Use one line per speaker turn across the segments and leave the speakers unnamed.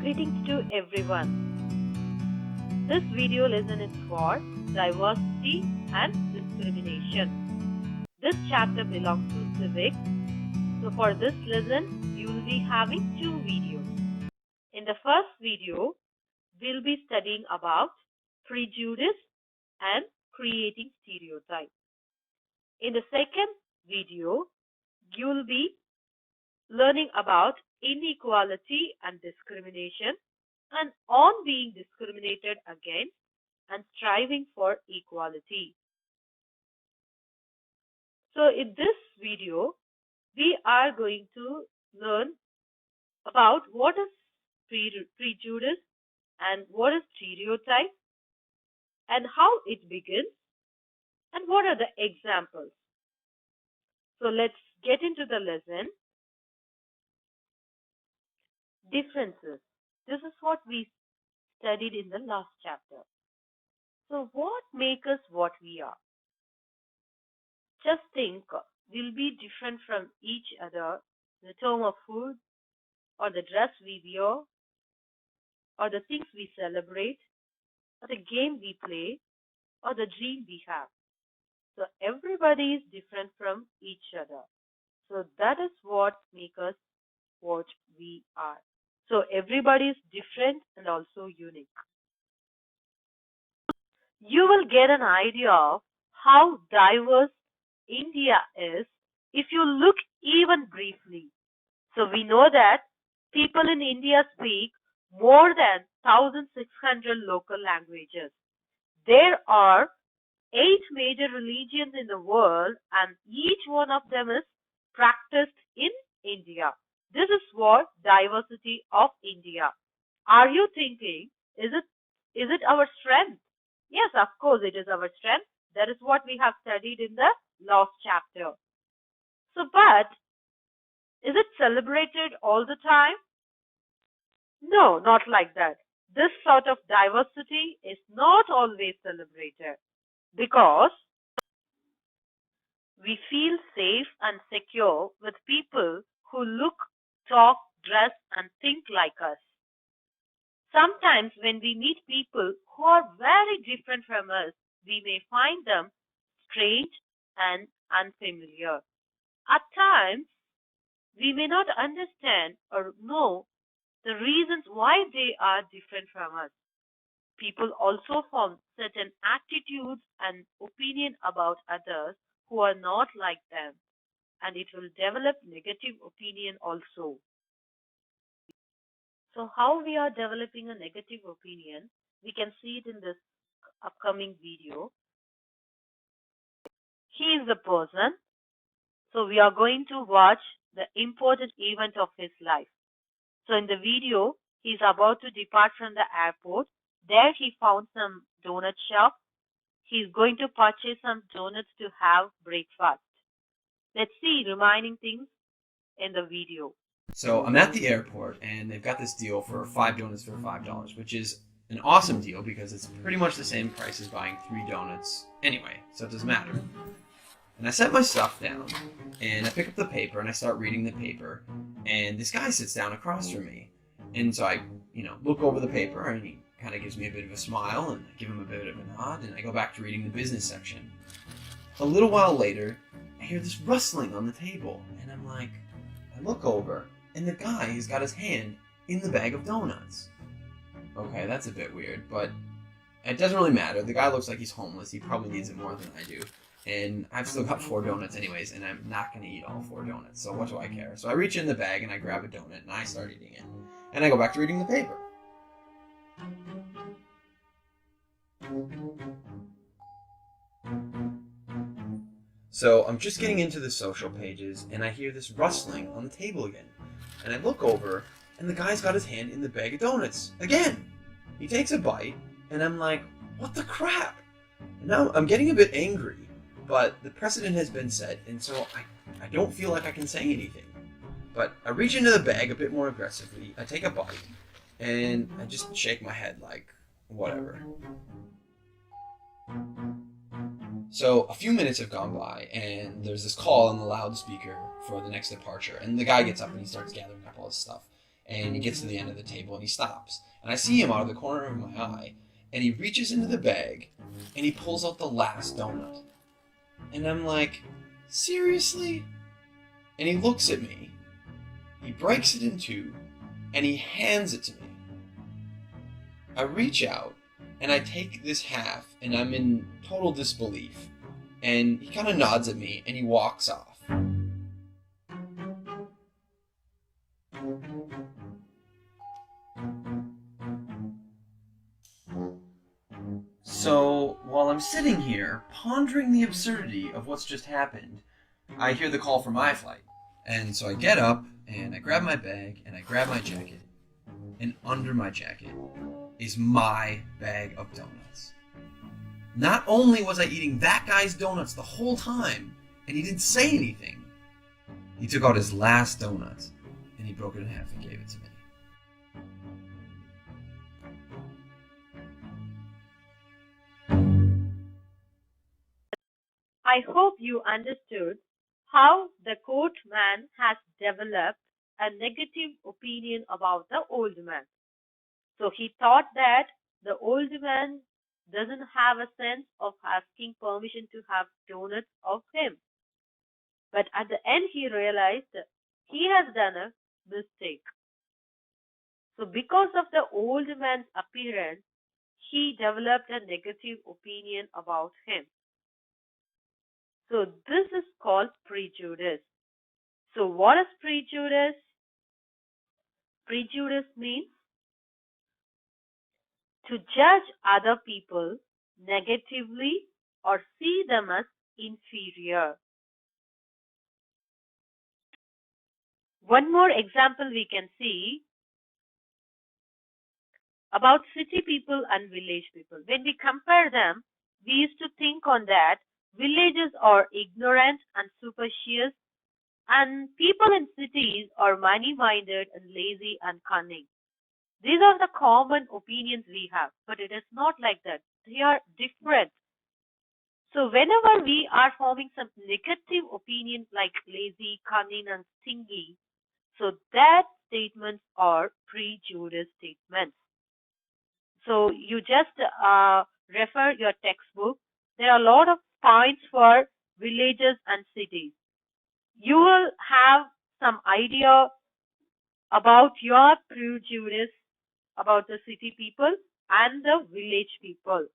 Greetings to everyone. This video lesson is for diversity and discrimination. This chapter belongs to civics. So for this lesson, you will be having two videos. In the first video, we'll be studying about prejudice and creating stereotypes. In the second video, you will be learning about inequality and discrimination and on being discriminated against and striving for equality. So in this video, we are going to learn about what is prejudice and what is stereotype and how it begins and what are the examples. So let's get into the lesson. Differences. This is what we studied in the last chapter. So what makes us what we are? Just think, we'll be different from each other in the term of food, or the dress we wear, or the things we celebrate, or the game we play, or the dream we have. So everybody is different from each other. So that is what makes us what we are. So everybody is different and also unique. You will get an idea of how diverse India is if you look even briefly. So we know that people in India speak more than 1,600 local languages. There are 8 major religions in the world and each one of them is practiced in India. This is what diversity of India. Are you thinking, is it our strength? Yes, of course it is our strength. That is what we have studied in the last chapter. So, but is it celebrated all the time? No, not like that. This sort of diversity is not always celebrated because we feel safe and secure with people who look, talk, dress, and think like us. Sometimes when we meet people who are very different from us, we may find them strange and unfamiliar. At times, we may not understand or know the reasons why they are different from us. People also form certain attitudes and opinion about others who are not like them, and it will develop negative opinion also. So how we are developing a negative opinion, we can see it in this upcoming video. He is the person. So we are going to watch the important event of his life. So in the video, he's about to depart from the airport. There he found some donut shop. He's going to purchase some donuts to have breakfast. Let's see remaining things in the video.
So I'm at the airport and they've got this deal for 5 donuts for $5, which is an awesome deal because it's pretty much the same price as buying 3 donuts anyway, so it doesn't matter. And I set my stuff down and I pick up the paper and I start reading the paper, and this guy sits down across from me. And so I, look over the paper and he kind of gives me a bit of a smile and I give him a bit of a nod and I go back to reading the business section. A little while later, I hear this rustling on the table and I'm like, I look over and the guy has got his hand in the bag of donuts. Okay, that's a bit weird, but it doesn't really matter. The guy looks like he's homeless. He probably needs it more than I do. And I've still got 4 donuts anyways, and I'm not going to eat all 4 donuts, so what do I care? So I reach in the bag and I grab a donut and I start eating it. And I go back to reading the paper. So I'm just getting into the social pages and I hear this rustling on the table again. And I look over and the guy's got his hand in the bag of donuts again. He takes a bite and I'm like, what the crap? And now I'm getting a bit angry, but the precedent has been set and so I don't feel like I can say anything. But I reach into the bag a bit more aggressively, I take a bite, and I just shake my head like, whatever. So a few minutes have gone by, and there's this call on the loudspeaker for the next departure, and the guy gets up and he starts gathering up all his stuff. And he gets to the end of the table and he stops. And I see him out of the corner of my eye, and he reaches into the bag and he pulls out the last donut. And I'm like, seriously? And he looks at me, he breaks it in two, and he hands it to me. I reach out and I take this half, and I'm in total disbelief. And he kind of nods at me and he walks off. So, while I'm sitting here, pondering the absurdity of what's just happened, I hear the call for my flight. And so I get up, and I grab my bag, and I grab my jacket. And under my jacket is my bag of donuts. Not only was I eating that guy's donuts the whole time, and he didn't say anything, he took out his last donut, and he broke it in half and gave it to me.
I hope you understood how the court man has developed a negative opinion about the old man. So he thought that the old man doesn't have a sense of asking permission to have donuts of him. But at the end, he realized he has done a mistake. So because of the old man's appearance, he developed a negative opinion about him. So this is called prejudice. So what is prejudice? Prejudice means to judge other people negatively or see them as inferior. One more example we can see about city people and village people. When we compare them, we used to think on that villages are ignorant and superstitious, and people in cities are money-minded and lazy and cunning. These are the common opinions we have, but it is not like that. They are different. So whenever we are forming some negative opinions like lazy, cunning, and stingy, so that statements are prejudice statements. So you just refer your textbook. There are a lot of points for villages and cities. You will have some idea about your prejudice about the city people and the village people.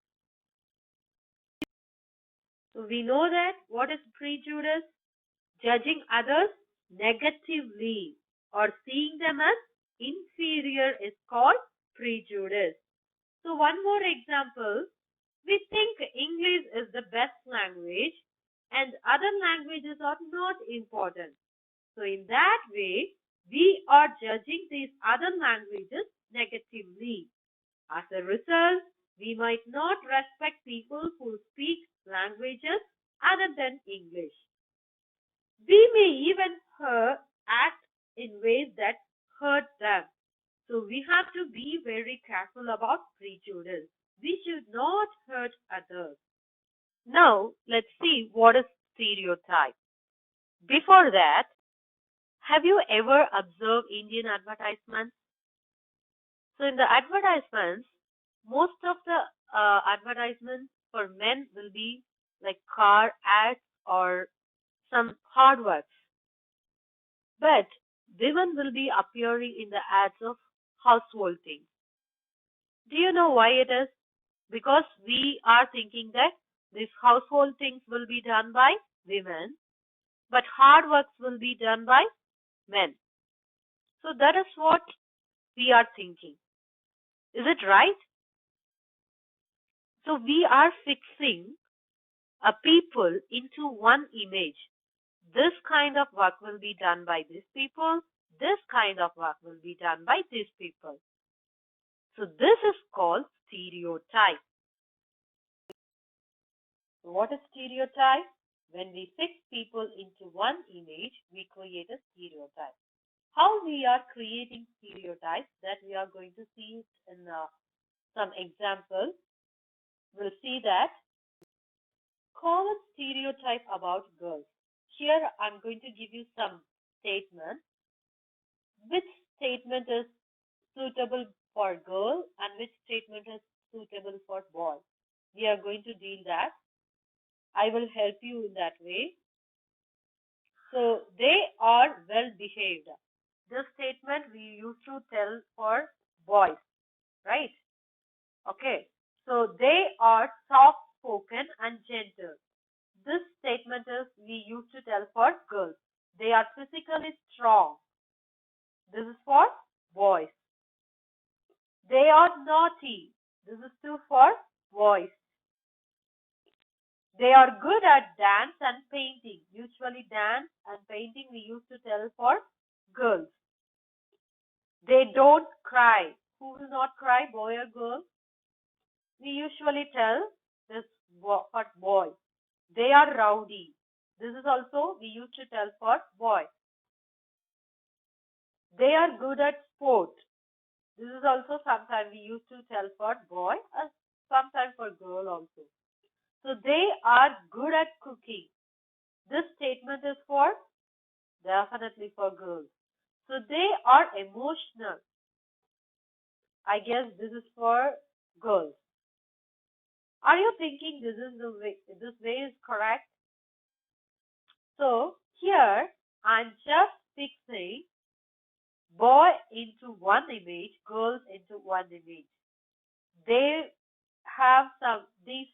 So we know that what is prejudice? Judging others negatively or seeing them as inferior is called prejudice. So one more example, we think English is the best language and other languages are not important. So in that way, we are judging these other languages negatively. As a result, we might not respect people who speak languages other than English. We may even act in ways that hurt them. So we have to be very careful about prejudice. We should not hurt others. Now, let's see what is stereotype. Before that, have you ever observed Indian advertisements? So in the advertisements, most of the advertisements for men will be like car ads or some hard works. But women will be appearing in the ads of household things. Do you know why it is? Because we are thinking that these household things will be done by women, but hard works will be done by men. So that is what we are thinking. Is it right? So we are fixing a people into one image. This kind of work will be done by these people. This kind of work will be done by these people. So this is called stereotype. So what is stereotype? When we fix people into one image, we create a stereotype. How we are creating stereotypes, that we are going to see in some examples. We'll see that common stereotype about girls. Here I'm going to give you some statements which statement is suitable for girl and which statement is suitable for boy. We are going to deal that. I will help you in that way. So they are well behaved. This statement we used to tell for boys, right? Okay. So they are soft spoken and gentle. This statement is we used to tell for girls. They are physically strong. This is for boys. They are naughty. This is too for boys. They are good at dance and painting. Usually dance and painting we used to tell for girls. They don't cry. Who will not cry, boy or girl? We usually tell this for boy. They are rowdy. This is also we used to tell for boy. They are good at sport. This is also sometimes we used to tell for boy or sometimes for girl also. So they are good at cooking. This statement is for definitely for girls. So they are emotional. I guess this is for girls. Are you thinking this way is correct? So here I'm just fixing boy into one image, girls into one image. They have these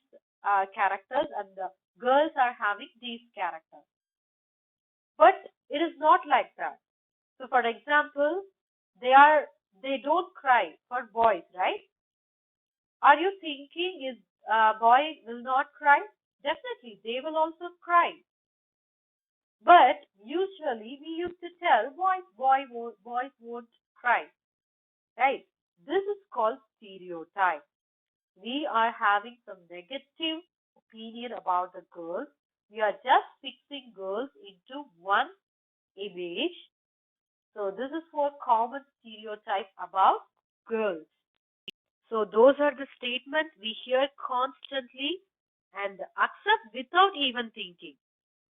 characters and the girls are having these characters. But it is not like that. So for example, they don't cry for boys, right? Are you thinking is boy will not cry? Definitely, they will also cry. But usually we used to tell boys won't cry, right? This is called stereotype. We are having some negative opinion about the girls. We are just fixing girls into one image. So this is for common stereotype about girls. So those are the statements we hear constantly and accept without even thinking.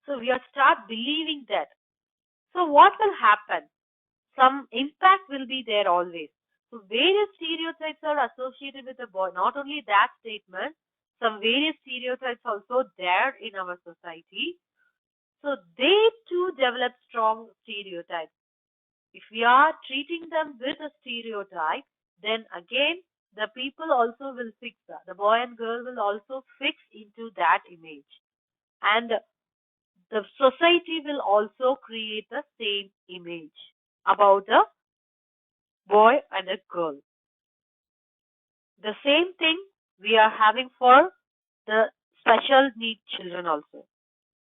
So we are start believing that. So what will happen? Some impact will be there always. So various stereotypes are associated with the boy. Not only that statement, some various stereotypes also there in our society. So they too develop strong stereotypes. If we are treating them with a stereotype, then again the people also will fix that. The boy and girl will also fix into that image. And the society will also create the same image about a boy and a girl. The same thing we are having for the special need children also,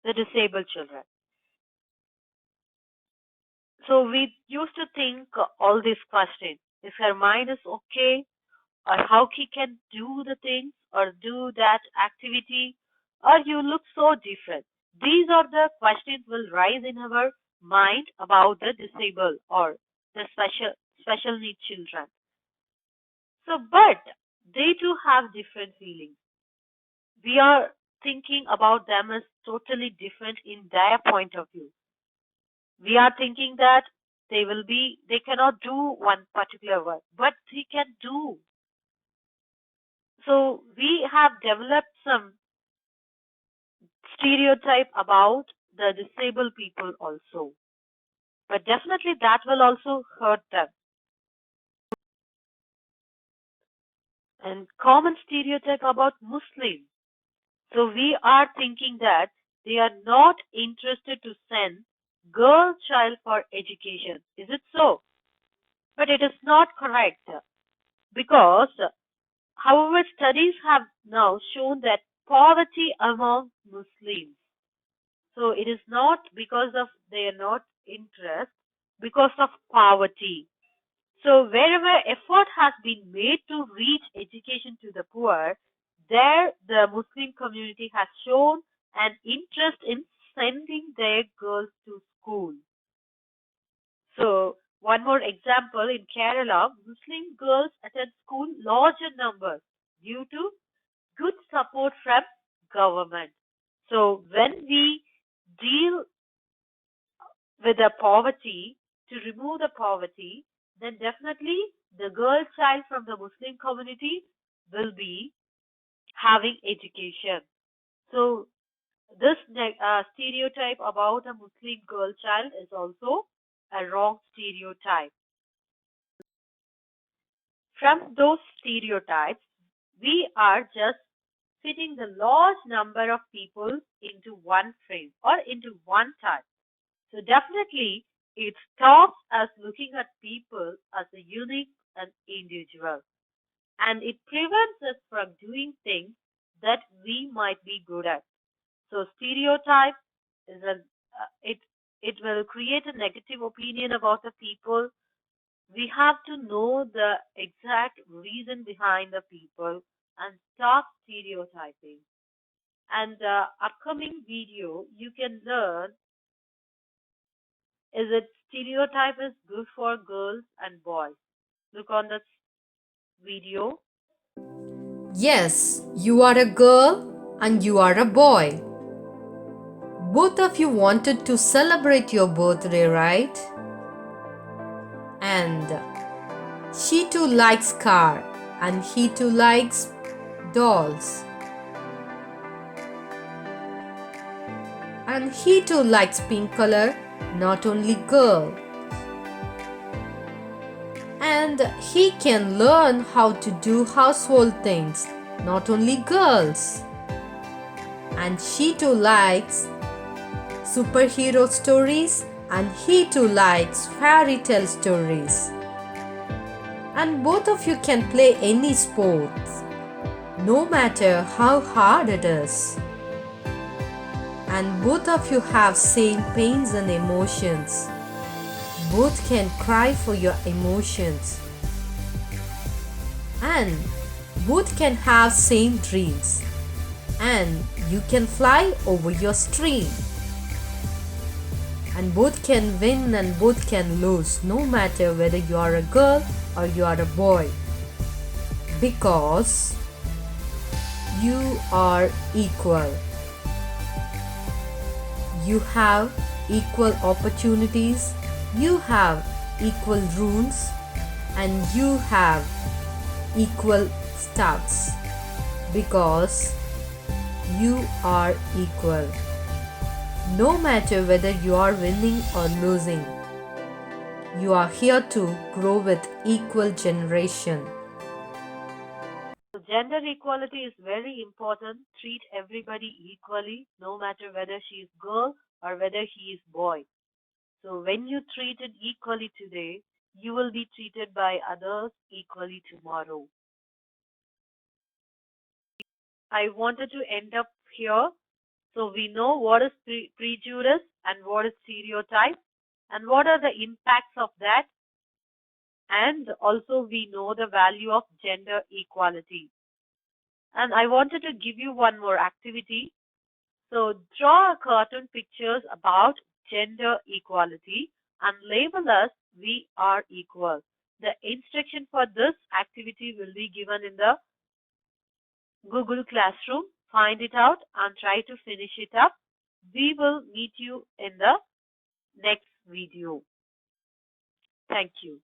the disabled children. So we used to think all these questions. If her mind is okay, or how he can do the things or do that activity, or you look so different. These are the questions will rise in our mind about the disabled or the special need children. So, but they too have different feelings. We are thinking about them as totally different in their point of view. We are thinking that they cannot do one particular work, but they can do. So we have developed some stereotype about the disabled people also. But definitely that will also hurt them. And common stereotype about Muslims. So we are thinking that they are not interested to send girl child for education. Is it so? But it is not correct because, however, studies have now shown that poverty among Muslims. So it is not because of their not interest, because of poverty. So wherever effort has been made to reach education to the poor, there the Muslim community has shown an interest in sending their girls to school. So one more example, in Kerala, Muslim girls attend school larger numbers due to good support from government. So when we deal with the poverty, to remove the poverty, then definitely the girl child from the Muslim community will be having education. So this stereotype about a Muslim girl child is also a wrong stereotype. From those stereotypes, we are just fitting the large number of people into one frame or into one type. So definitely it stops us looking at people as a unique and individual. And it prevents us from doing things that we might be good at. So stereotype is it will create a negative opinion about the people. We have to know the exact reason behind the people and stop stereotyping. And the upcoming video you can learn is that stereotype is good for girls and boys. Look on the video.
Yes, you are a girl and you are a boy. Both of you wanted to celebrate your birthday, right? And she too likes car and he too likes dolls. And he too likes pink color, not only girl. And he can learn how to do household things, not only girls. And she too likes superhero stories and he too likes fairy tale stories. And both of you can play any sports, no matter how hard it is. And both of you have same pains and emotions. Both can cry for your emotions. And both can have same dreams. And you can fly over your stream. And both can win and both can lose, no matter whether you are a girl or you are a boy, because you are equal. You have equal opportunities, you have equal rules, and you have equal stats, because you are equal. No matter whether you are winning or losing, you are here to grow with equal generation.
So gender equality is very important. Treat everybody equally, no matter whether she is girl or whether he is boy. So when you treat it equally today, you will be treated by others equally tomorrow. I wanted to end up here. So we know what is prejudice and what is stereotype and what are the impacts of that. And also we know the value of gender equality. And I wanted to give you one more activity. So draw cartoon pictures about gender equality and label us we are equal. The instruction for this activity will be given in the Google Classroom. Find it out and try to finish it up. We will meet you in the next video. Thank you.